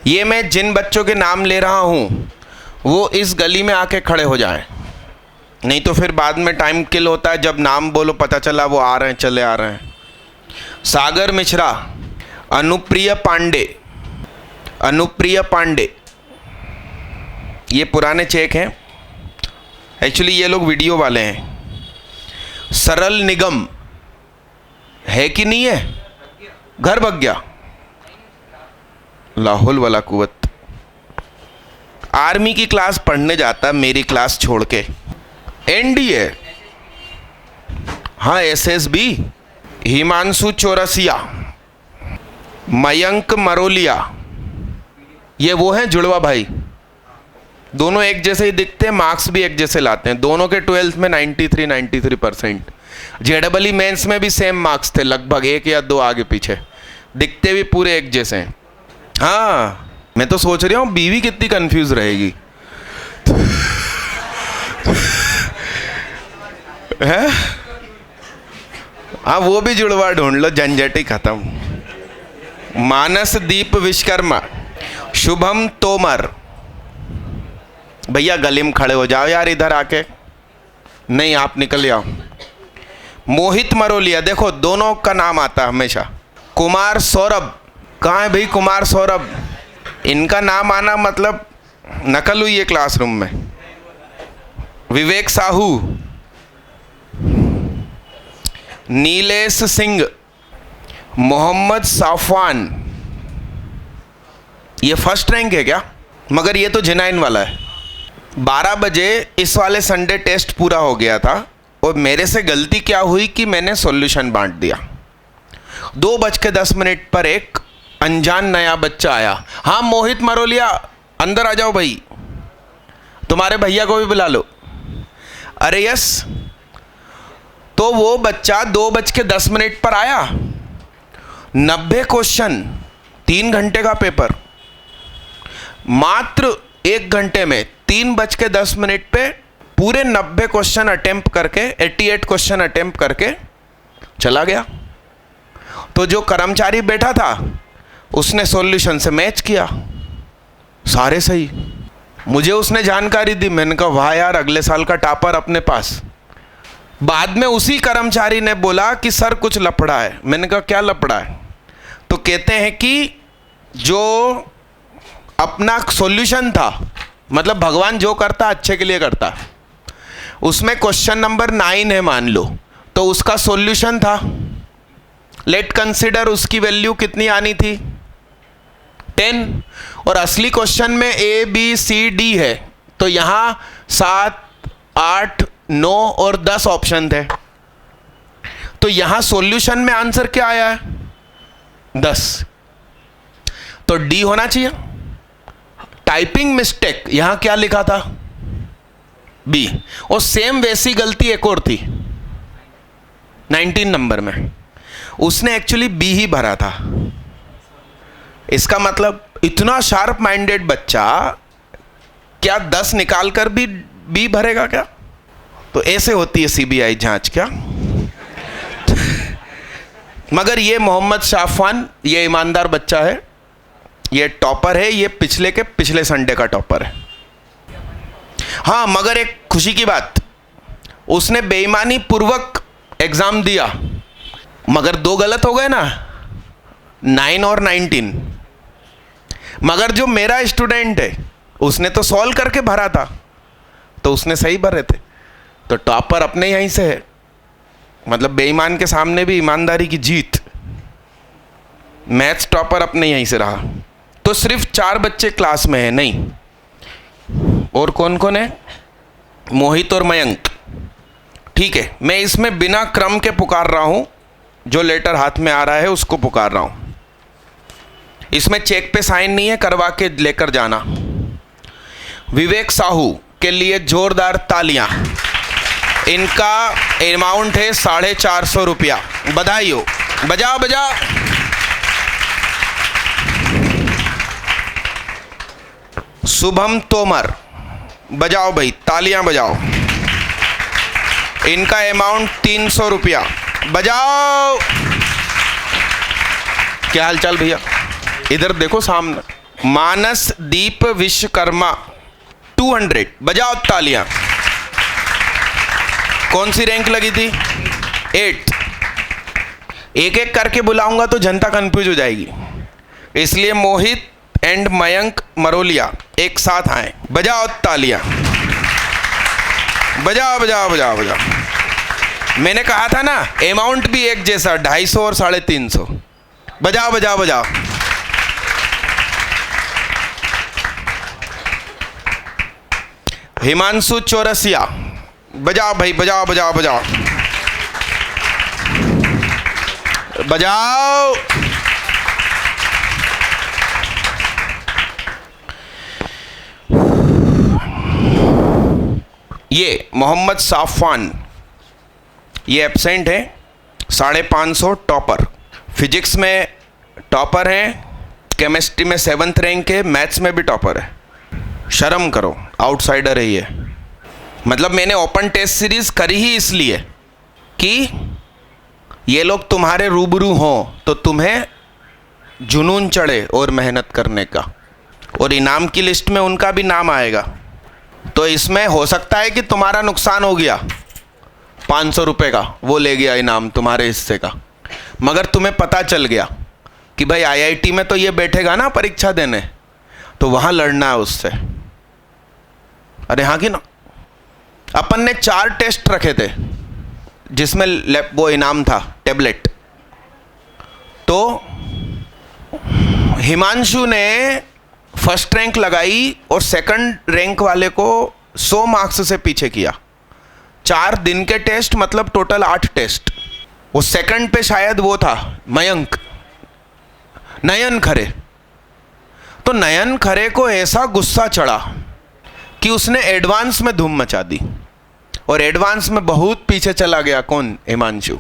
ये मैं जिन बच्चों के नाम ले रहा हूँ वो इस गली में आके खड़े हो जाएं, नहीं तो फिर बाद में टाइम किल होता है, जब नाम बोलो पता चला वो आ रहे हैं, चले आ रहे हैं। सागर मिश्रा, अनुप्रिया पांडे, अनुप्रिया पांडे, ये पुराने चेक हैं, एक्चुअली ये लोग वीडियो वाले हैं। सरल निगम है कि नहीं है, घर भग गया, लाहौल वाला कुवत, आर्मी की क्लास पढ़ने जाता मेरी क्लास छोड़ के, एनडीए, हाँ एसएसबी, हिमांशु चौरसिया, मयंक मरोलिया, ये वो हैं जुड़वा भाई, दोनों एक जैसे ही दिखते हैं, मार्क्स भी एक जैसे लाते हैं, दोनों के 12th में 93% जेडबल मेंस में भी सेम मार्क्स थे, लगभग 1 या 2 आगे पीछे, दिखते भी पूरे एक जैसे हैं। हाँ मैं तो सोच रहा हूँ बीवी कितनी कंफ्यूज रहेगी है? हाँ वो भी जुड़वा ढूंढ लो, झंझट ही खत्म। मानसदीप विश्वकर्मा, शुभम तोमर, भैया गली में खड़े हो जाओ यार इधर आके, नहीं आप निकल आओ। मोहित मरोलिया, देखो दोनों का नाम आता है हमेशा। कुमार सौरभ, कहाँ है भाई कुमार सौरभ, इनका नाम आना मतलब नकल हुई है क्लासरूम में। विवेक साहू, नीलेश सिंह, मोहम्मद साफवान, ये फर्स्ट रैंक है क्या, मगर ये तो जेनाइन वाला है। 12 बजे इस वाले संडे टेस्ट पूरा हो गया था और मेरे से गलती क्या हुई कि मैंने सॉल्यूशन बांट दिया। 2:10 पर एक अनजान नया बच्चा आया, हाँ मोहित मरोलिया अंदर आ जाओ भाई, तुम्हारे भैया को भी बुला लो। अरे यस, तो वो बच्चा 2:10 पर आया, 90 क्वेश्चन, 3 घंटे का पेपर, मात्र 1 घंटे में 3:10 पे पूरे 90 क्वेश्चन अटेम्प्ट करके 88 क्वेश्चन अटेम्प्ट करके चला गया। तो जो कर्मचारी बैठा था उसने सॉल्यूशन से मैच किया, सारे सही। मुझे उसने जानकारी दी, मैंने कहा वाह यार अगले साल का टॉपर अपने पास। बाद में उसी कर्मचारी ने बोला कि सर कुछ लफड़ा है, मैंने कहा क्या लफड़ा है, तो कहते हैं कि जो अपना सॉल्यूशन था, मतलब भगवान जो करता अच्छे के लिए करता, उसमें क्वेश्चन नंबर 9 है मान लो, तो उसका सॉल्यूशन था, लेट कंसिडर उसकी वैल्यू कितनी आनी थी 10, और असली क्वेश्चन में A B C D है, तो यहाँ 7 8 9 और 10 ऑप्शन थे, तो यहाँ सॉल्यूशन में आंसर क्या आया है 10, तो D होना चाहिए। टाइपिंग मिस्टेक, यहाँ क्या लिखा था B, और सेम वैसी गलती एक और थी 19 नंबर में, उसने एक्चुअली B ही भरा था। इसका मतलब इतना शार्प माइंडेड बच्चा क्या 10 निकाल कर भी B भरेगा क्या? तो ऐसे होती है सीबीआई जांच क्या? मगर ये मोहम्मद साफवान, ये ईमानदार बच्चा है, ये टॉपर है, ये पिछले के पिछले संडे का टॉपर है। हाँ मगर एक खुशी की बात, उसने बेईमानी पूर्वक एग्जाम दिया, मगर 2 गलत हो गए ना, 9 और 19। मगर जो मेरा स्टूडेंट है उसने तो सॉल्व करके भरा था, तो उसने सही भरे थे, तो टॉपर अपने यहीं से है। मतलब बेईमान के सामने भी ईमानदारी की जीत। मैथ्स टॉपर अपने यहीं से रहा। तो सिर्फ 4 बच्चे क्लास में हैं? नहीं, और कौन कौन है? मोहित और मयंक। ठीक है, मैं इसमें बिना क्रम के पुकार रहा हूं, जो लेटर हाथ में आ रहा है उसको पुकार रहा हूं। इसमें चेक पे साइन नहीं है, करवा के लेकर जाना। विवेक साहू के लिए जोरदार तालियां। इनका अमाउंट है 450 रुपया। बधाई हो, बजाओ बजाओ। शुभम तोमर, बजाओ भाई, तालियां बजाओ। इनका अमाउंट 300 रुपया। बजाओ। क्या हालचाल भैया? इधर देखो सामने। मानस दीप विश्वकर्मा 200, बजाओ तालियां। कौन सी रैंक लगी थी? 8। एक एक करके बुलाऊंगा तो जनता कंफ्यूज हो जाएगी, इसलिए मोहित एंड मयंक मरोलिया एक साथ आए। बजाओ तालियां, बजाओ बजाओ बजाओ बजाओ। मैंने कहा था ना, अमाउंट भी एक जैसा, 250 और 350। बजाओ बजाओ बजाओ। हिमांशु चौरसिया, बजाओ भाई, बजाओ बजाओ बजाओ बजाओ। ये मोहम्मद साफवान, ये एब्सेंट है, 550 टॉपर। फिजिक्स में टॉपर हैं, केमिस्ट्री में 7th रैंक है, मैथ्स में भी टॉपर है। शर्म करो, आउटसाइडर है ये। मतलब मैंने ओपन टेस्ट सीरीज करी ही इसलिए कि ये लोग तुम्हारे रूबरू हों तो तुम्हें जुनून चढ़े और मेहनत करने का, और इनाम की लिस्ट में उनका भी नाम आएगा। तो इसमें हो सकता है कि तुम्हारा नुकसान हो गया, 500 रुपये का वो ले गया इनाम तुम्हारे हिस्से का, मगर तुम्हें पता चल गया कि भाई आईआईटी में तो ये बैठेगा ना परीक्षा देने, तो वहाँ लड़ना है उससे। अरे हाँ कि ना? अपन ने 4 टेस्ट रखे थे जिसमें वो इनाम था टेबलेट। तो हिमांशु ने फर्स्ट रैंक लगाई और सेकंड रैंक वाले को 100 मार्क्स से पीछे किया। 4 दिन के टेस्ट, मतलब टोटल 8 टेस्ट। वो सेकंड पे शायद वो था मयंक, नयन खरे। तो नयन खरे को ऐसा गुस्सा चढ़ा कि उसने एडवांस में धूम मचा दी, और एडवांस में बहुत पीछे चला गया। कौन? हिमांशु।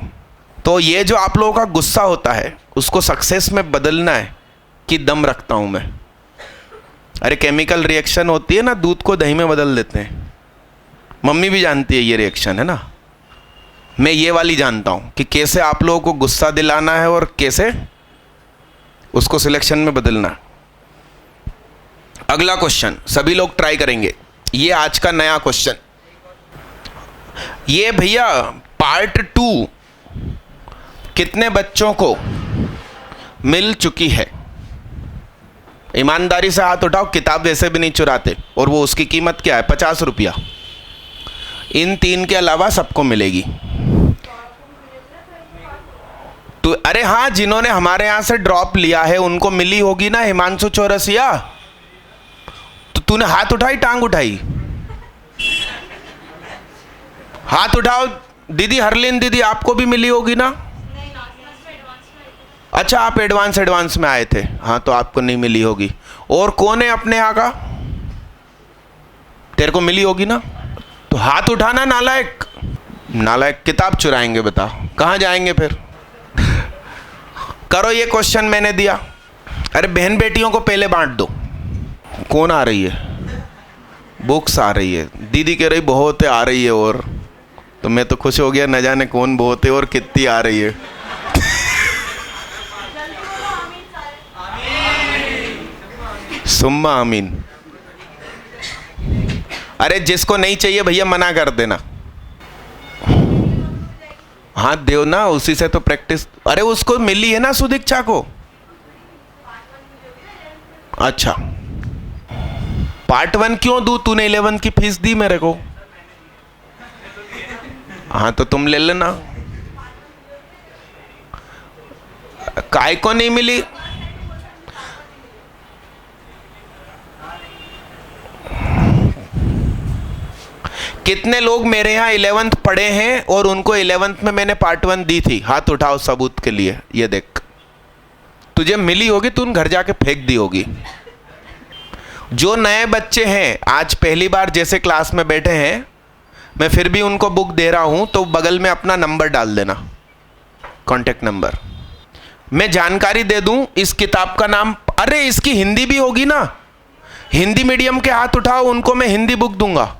तो ये जो आप लोगों का गुस्सा होता है उसको सक्सेस में बदलना है कि दम रखता हूं मैं। अरे केमिकल रिएक्शन होती है ना, दूध को दही में बदल देते हैं। मम्मी भी जानती है ये रिएक्शन, है ना? मैं ये वाली जानता हूं कि कैसे आप लोगों को गुस्सा दिलाना है और कैसे उसको सिलेक्शन में बदलना है। अगला क्वेश्चन सभी लोग ट्राई करेंगे, ये आज का नया क्वेश्चन। ये भैया पार्ट 2 कितने बच्चों को मिल चुकी है? ईमानदारी से हाथ उठाओ, किताब वैसे भी नहीं चुराते। और वो उसकी कीमत क्या है? 50 रुपया। इन 3 के अलावा सबको मिलेगी। तो अरे हाँ, जिन्होंने हमारे यहां से ड्रॉप लिया है उनको मिली होगी ना। हिमांशु चौरसिया, तो तूने हाथ उठाई, टांग उठाई? हाथ उठाओ। दीदी हरलीन दीदी, आपको भी मिली होगी ना? अच्छा, आप एडवांस में आए थे, हाँ, तो आपको नहीं मिली होगी। और कौन है अपने यहाँ का? तेरे को मिली होगी ना? तो हाथ उठाना नालायक। नालायक, किताब चुराएंगे, बताओ कहाँ जाएंगे फिर? करो, ये क्वेश्चन मैंने दिया। अरे बहन बेटियों को पहले बांट दो। कौन आ रही है? बुक्स आ रही है। दीदी कह रही बहुत है, आ रही है। और तो मैं तो खुश हो गया, न जाने कौन बहुत है और कितनी आ रही है। सुम्मा आमीन। अरे जिसको नहीं चाहिए भैया मना कर देना, हाथ देव ना, उसी से तो प्रैक्टिस। अरे उसको मिली है ना सुदीक्षा को। अच्छा, पार्ट 1 क्यों दूं? तूने 11th की फीस दी मेरे को। हाँ तो तुम ले लेना। काय को नहीं मिली? कितने लोग मेरे यहाँ 11th पढ़े हैं और उनको 11th में मैंने पार्ट 1 दी थी? हाथ उठाओ सबूत के लिए। ये देख, तुझे मिली होगी, तूने घर जाके फेंक दी होगी। जो नए बच्चे हैं, आज पहली बार जैसे क्लास में बैठे हैं, मैं फिर भी उनको बुक दे रहा हूं, तो बगल में अपना नंबर डाल देना, कांटेक्ट नंबर। मैं जानकारी दे दूं, इस किताब का नाम, अरे इसकी हिंदी भी होगी ना, हिंदी मीडियम के हाथ उठाओ, उनको मैं हिंदी बुक दूंगा।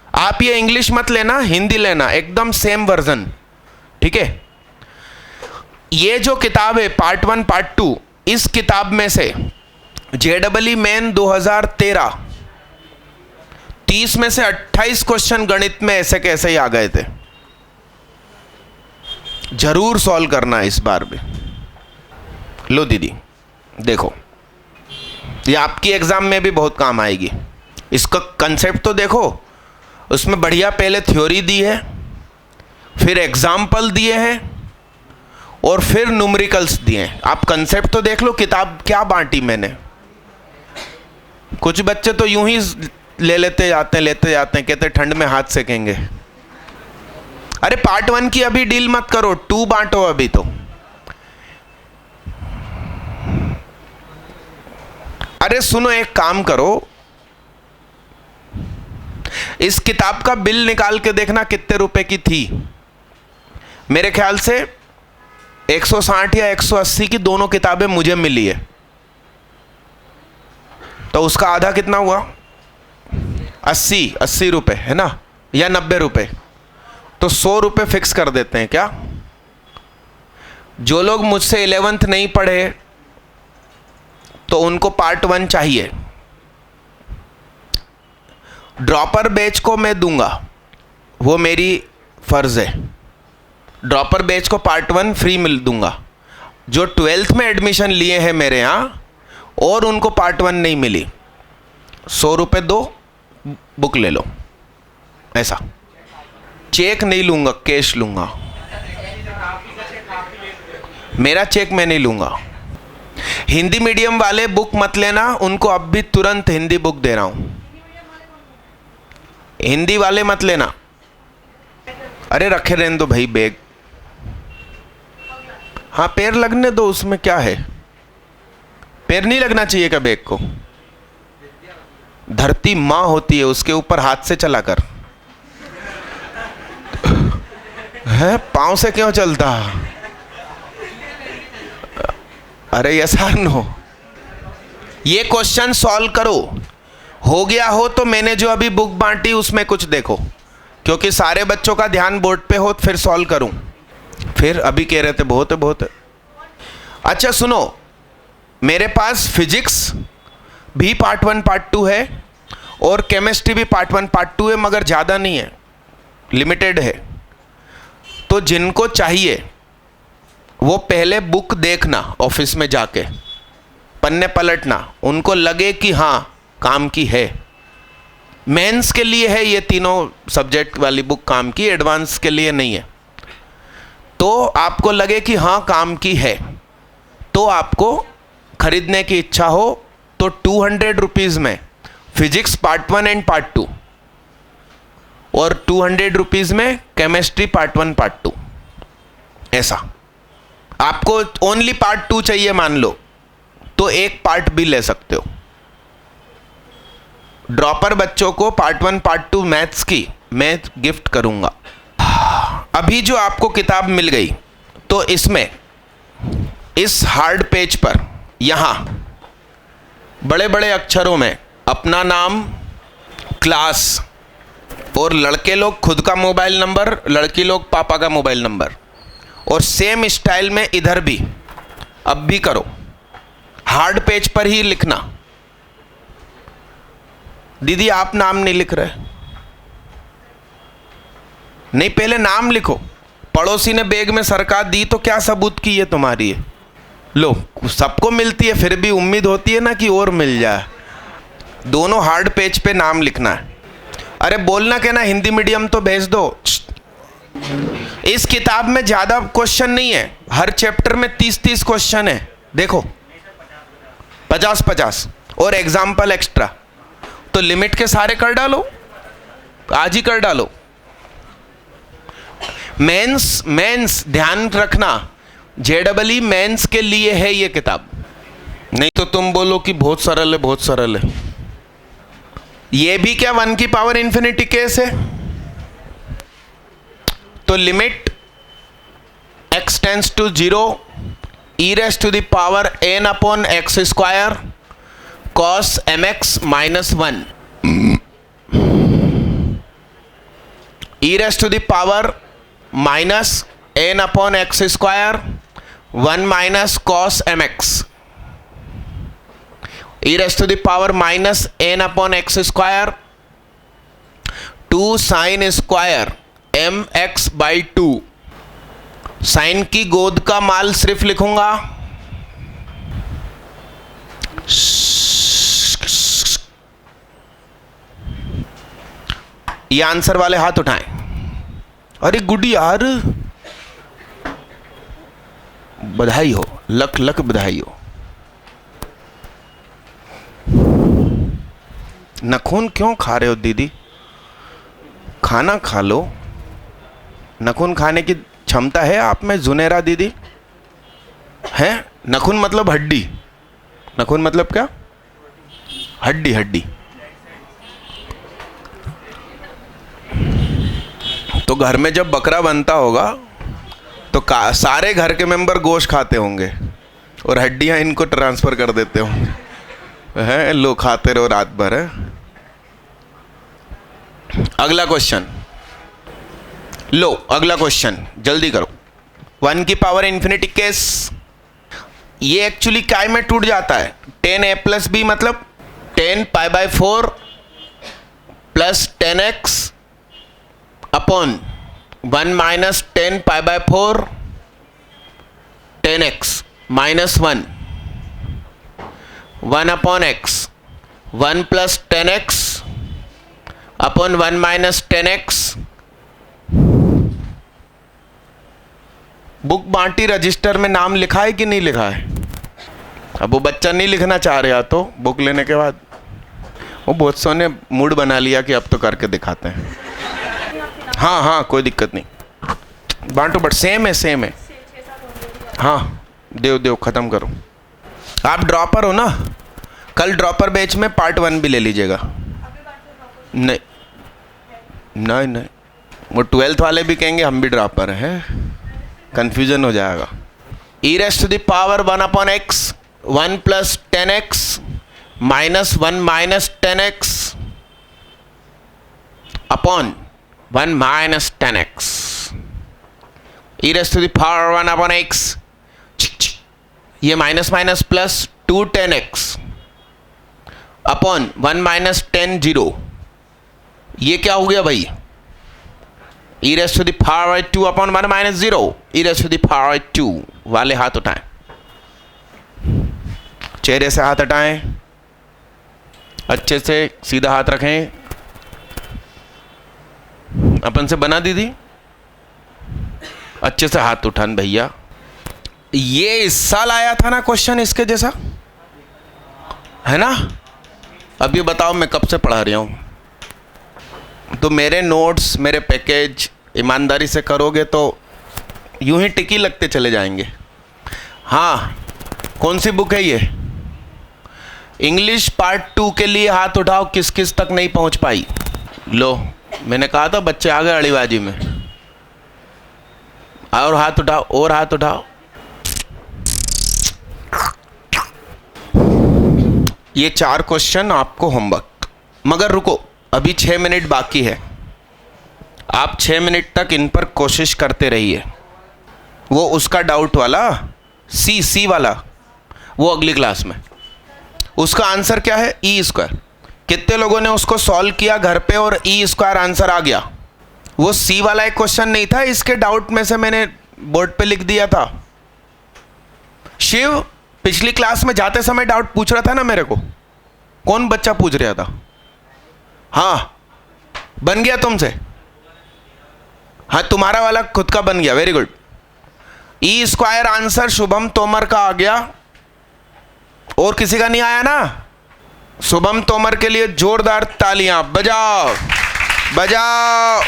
आप ये इंग्लिश मत लेना, हिंदी लेना, एकदम सेम वर्जन, ठीक है। ये जो किताब है पार्ट 1 पार्ट 2, इस किताब में से JEE मेन 2013 30 में से 28 क्वेश्चन गणित में ऐसे कैसे ही आ गए थे। जरूर सॉल्व करना इस बार भी। लो दीदी देखो, ये आपकी एग्जाम में भी बहुत काम आएगी। इसका कंसेप्ट तो देखो, उसमें बढ़िया पहले थ्योरी दी है, फिर एग्जाम्पल दिए हैं और फिर न्यूमेरिकल्स दिए हैं। आप कंसेप्ट तो देख लो, किताब क्या बांटी मैंने। कुछ बच्चे तो यूं ही लेते जाते हैं, कहते ठंड में हाथ सेकेंगे। अरे पार्ट 1 की अभी डील मत करो, 2 बांटो अभी तो। अरे सुनो, एक काम करो, इस किताब का बिल निकाल के देखना कितने रुपए की थी। मेरे ख्याल से 160 या 180 की दोनों किताबें मुझे मिली है, तो उसका आधा कितना हुआ? 80 रुपए है ना, या 90 रुपए, तो 100 रुपए फिक्स कर देते हैं क्या? जो लोग मुझसे 11th नहीं पढ़े तो उनको पार्ट 1 चाहिए। ड्रॉपर बैच को मैं दूंगा, वो मेरी फर्ज है। ड्रॉपर बैच को पार्ट 1 फ्री मिल दूंगा। जो 12th में एडमिशन लिए हैं मेरे यहाँ और उनको पार्ट 1 नहीं मिली, 100 रुपये दो, बुक ले लो। ऐसा चेक नहीं लूंगा, कैश लूंगा। मेरा चेक मैं नहीं लूंगा। हिंदी मीडियम वाले बुक मत लेना, उनको अब भी तुरंत हिंदी बुक दे रहा हूं। हिंदी वाले मत लेना। अरे रखे रहने दो भाई बैग। हाँ पैर लगने दो, उसमें क्या है, पैर नहीं लगना चाहिए क्या बैग को? धरती माँ होती है, उसके ऊपर हाथ से चला कर। है पांव से क्यों चलता? अरे ऐसा नो, ये क्वेश्चन सॉल्व करो। हो गया हो तो मैंने जो अभी बुक बांटी उसमें कुछ देखो, क्योंकि सारे बच्चों का ध्यान बोर्ड पे हो, फिर सॉल्व करूं। फिर अभी कह रहे थे बहुत है बहुत है। अच्छा सुनो, मेरे पास फिजिक्स भी पार्ट 1 पार्ट 2 है और केमिस्ट्री भी पार्ट 1 पार्ट 2 है, मगर ज़्यादा नहीं है, लिमिटेड है। तो जिनको चाहिए वो पहले बुक देखना, ऑफिस में जाके पन्ने पलटना, उनको लगे कि हाँ काम की है। मेंस के लिए है ये तीनों सब्जेक्ट वाली बुक काम की, एडवांस के लिए नहीं है। तो आपको लगे कि हाँ काम की है, तो आपको खरीदने की इच्छा हो तो 200 रुपीज़ में फिजिक्स पार्ट 1 एंड पार्ट 2 और 200 रुपीज़ में केमिस्ट्री पार्ट 1 पार्ट 2। ऐसा आपको ओनली पार्ट 2 चाहिए मान लो, तो एक पार्ट भी ले सकते हो। ड्रॉपर बच्चों को पार्ट 1 पार्ट 2 मैथ्स की मैं गिफ्ट करूंगा। अभी जो आपको किताब मिल गई, तो इसमें इस हार्ड पेज पर यहाँ बड़े बड़े अक्षरों में अपना नाम, क्लास और लड़के लोग खुद का मोबाइल नंबर, लड़की लोग पापा का मोबाइल नंबर, और सेम स्टाइल में इधर भी अब भी करो, हार्ड पेज पर ही लिखना। दीदी आप नाम नहीं लिख रहे? नहीं पहले नाम लिखो। पड़ोसी ने बैग में सरका दी तो क्या सबूत की ये तुम्हारी है? लो सबको मिलती है, फिर भी उम्मीद होती है ना कि और मिल जाए। दोनों हार्ड पेज पे नाम लिखना है। अरे बोलना क्या ना, हिंदी मीडियम तो भेज दो। इस किताब में ज़्यादा क्वेश्चन नहीं है, हर चैप्टर में 30-30 क्वेश्चन है। देखो 50-50 और एग्जाम्पल एक्स्ट्रा, तो लिमिट के सारे कर डालो, आज ही कर डालो। मेंस ध्यान रखना, JEE मेंस के लिए है ये किताब, नहीं तो तुम बोलो कि बहुत सरल है, बहुत सरल है। ये भी क्या 1 की पावर इंफिनिटी केस है, तो limit x tends to 0 e raise to the power n upon x square cos mx minus 1 e raise to the power minus n upon x square 1 minus cos mx e raise to the power minus n upon x square 2 sine square mx by 2। Sine की गोद का माल सिर्फ लिखूंगा, ये answer वाले हाथ उठाएं। अरे गुड यार, बधाई हो, लक लक बधाई हो। नखून क्यों खा रहे हो दीदी, खाना खा लो। नखून खाने की क्षमता है आप में जुनेरा दीदी? है? नखून मतलब हड्डी, नखून मतलब क्या? हड्डी, हड्डी। तो घर में जब बकरा बनता होगा तो सारे घर के मेंबर गोश्त खाते होंगे और हड्डियां इनको ट्रांसफर कर देते होंगे, हैं? लो खाते रहो रात भर, है? अगला क्वेश्चन लो, अगला क्वेश्चन जल्दी करो। 1 की पावर इंफिनिटी केस, ये एक्चुअली काय में टूट जाता है? 10a प्लस b मतलब 10 pi by 4 plus 10x upon 1 minus 10 pi by 4 10x minus 1 1 upon x 1 plus 10x upon 1 minus 10x। Book बांटी रजिस्टर में नाम लिखा है कि नहीं लिखा है? अब वो बच्चा नहीं लिखना चाह रहा तो बुक लेने के बाद वो बहुत सौ ने मूड बना लिया कि अब तो करके दिखाते हैं। हाँ हाँ कोई दिक्कत नहीं, बांटो, बट सेम है, सेम है। हाँ देव देव ख़त्म करो। आप ड्रॉपर हो ना, कल ड्रॉपर बैच में पार्ट 1 भी ले लीजिएगा। नहीं नहीं नहीं, वो 12th वाले भी कहेंगे हम भी ड्रॉपर हैं, कंफ्यूजन हो जाएगा। e raise to the power 1 upon x 1 plus 10x minus 1 minus 10x upon 1 minus 10x। e raise to the power 1 upon x, ये minus minus plus 2 10x upon 1 minus 10 0। ये क्या हो गया भाई? e raise to the power 2 upon 1 minus 0, e raise to the power 2 वाले हाथ उठाएं, चेहरे से हाथ हटाएं, अच्छे से सीधा हाथ रखें। अपन से बना दीदी, अच्छे से हाथ उठान भैया। ये इस साल आया था ना क्वेश्चन इसके जैसा, है ना? अब ये बताओ मैं कब से पढ़ा रहा हूँ, तो मेरे नोट्स मेरे पैकेज ईमानदारी से करोगे तो यूं ही टिकी लगते चले जाएंगे। हाँ, कौन सी बुक है ये? इंग्लिश पार्ट 2 के लिए हाथ उठाओ, किस किस तक नहीं पहुंच पाई। लो, मैंने कहा था बच्चे आ गए अड़ीबाजी में। और हाथ उठाओ, और हाथ उठाओ। ये 4 क्वेश्चन आपको होमवर्क, मगर रुको, अभी 6 मिनट बाकी है। आप 6 मिनट तक इन पर कोशिश करते रहिए। वो उसका डाउट वाला सी वाला, वो अगली क्लास में। उसका आंसर क्या है? E square. कितने लोगों ने उसको सॉल्व किया घर पे और ई स्क्वायर आंसर आ गया? वो सी वाला एक क्वेश्चन नहीं था, इसके डाउट में से मैंने बोर्ड पे लिख दिया था। शिव पिछली क्लास में जाते समय डाउट पूछ रहा था ना मेरे को, कौन बच्चा पूछ रहा था? हाँ, बन गया तुमसे? हाँ, तुम्हारा वाला खुद का बन गया, very good. E square answer Shubham Tomar का आ गया, और किसी का नहीं आया ना? शुभम तोमर के लिए जोरदार तालियां बजाओ बजाओ।